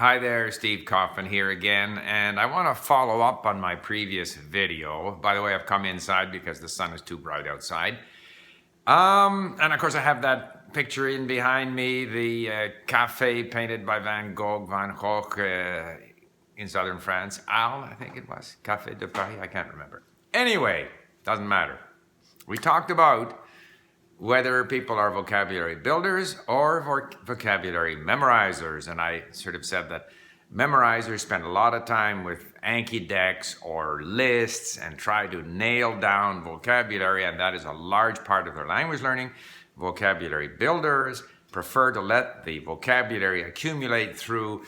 Hi there, Steve Kaufman here again, and I want to follow up on my previous video. By the way, I've come inside because the sun is too bright outside. And of course I have that picture in behind me, the cafe painted by Van Gogh in southern France. Arles, I think it was, Café de Paris, I can't remember. Anyway, doesn't matter. We talked about whether people are vocabulary builders or vocabulary memorizers. And I sort of said that memorizers spend a lot of time with Anki decks or lists and try to nail down vocabulary, and that is a large part of their language learning. Vocabulary builders prefer to let the vocabulary accumulate through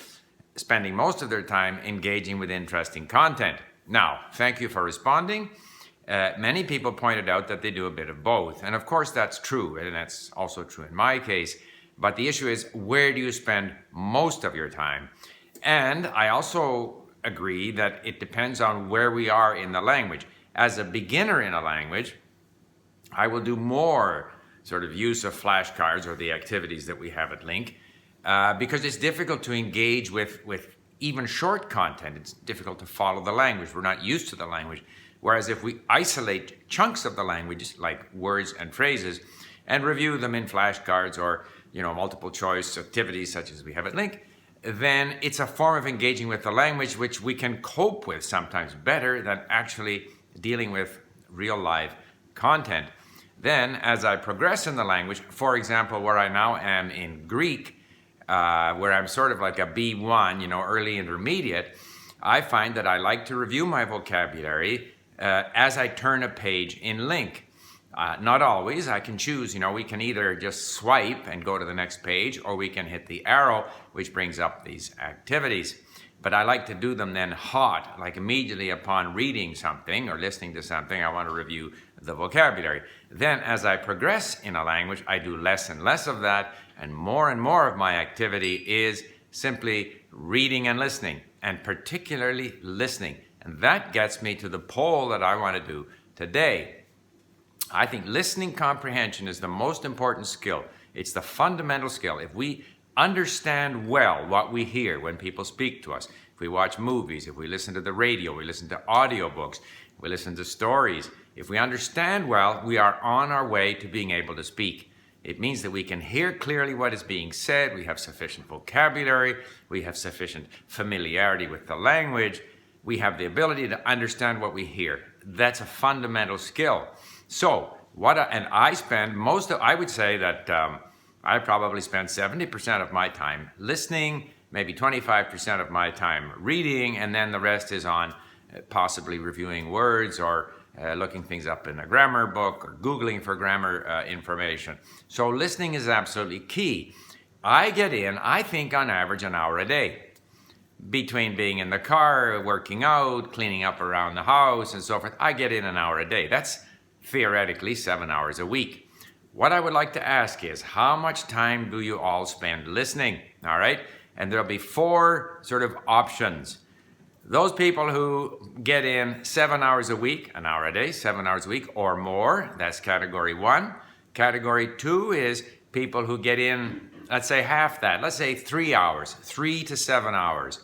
spending most of their time engaging with interesting content. Now, thank you for responding. Many people pointed out that they do a bit of both. And of course that's true, and that's also true in my case. But the issue is, where do you spend most of your time? And I also agree that it depends on where we are in the language. As a beginner in a language, I will do more sort of use of flashcards or the activities that we have at Link, because it's difficult to engage with even short content. It's difficult to follow the language. We're not used to the language. Whereas if we isolate chunks of the language, like words and phrases, and review them in flashcards or multiple choice activities such as we have at Link, then it's a form of engaging with the language which we can cope with sometimes better than actually dealing with real live content. Then as I progress in the language, for example, where I now am in Greek, where I'm sort of like a B1, early intermediate, I find that I like to review my vocabulary as I turn a page in Link. Not always. I can choose, we can either just swipe and go to the next page, or we can hit the arrow, which brings up these activities. But I like to do them then hot, like immediately upon reading something or listening to something, I want to review the vocabulary. Then as I progress in a language, I do less and less of that, and more of my activity is simply reading and listening, and particularly listening. And that gets me to the poll that I want to do today. I think listening comprehension is the most important skill. It's the fundamental skill. If we understand well what we hear when people speak to us, if we watch movies, if we listen to the radio, we listen to audiobooks, we listen to stories, if we understand well, we are on our way to being able to speak. It means that we can hear clearly what is being said, we have sufficient vocabulary, we have sufficient familiarity with the language, we have the ability to understand what we hear. That's a fundamental skill. So, I would say that I probably spend 70% of my time listening, maybe 25% of my time reading, and then the rest is on possibly reviewing words or looking things up in a grammar book or Googling for grammar information. So listening is absolutely key. I get in, I think on average, an hour a day. Between being in the car, working out, cleaning up around the house, and so forth, I get in an hour a day. That's theoretically 7 hours a week. What I would like to ask is, how much time do you all spend listening? All right? And there'll be 4 sort of options. Those people who get in 7 hours a week, an hour a day, 7 hours a week or more, that's category 1. Category 2 is people who get in, let's say half that, let's say 3 hours, 3 to 7 hours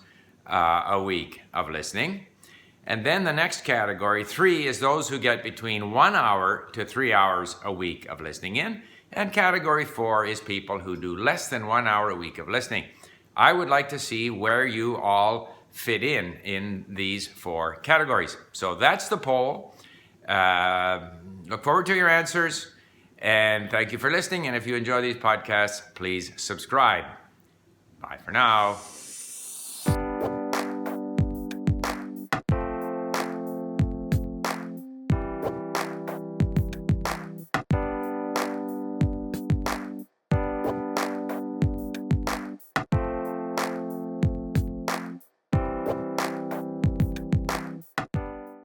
a week of listening. And then the next category, 3, is those who get between 1 hour to 3 hours a week of listening in. And category 4 is people who do less than 1 hour a week of listening. I would like to see where you all fit in these 4 categories. So that's the poll. Look forward to your answers. And thank you for listening. And if you enjoy these podcasts, please subscribe. Bye for now.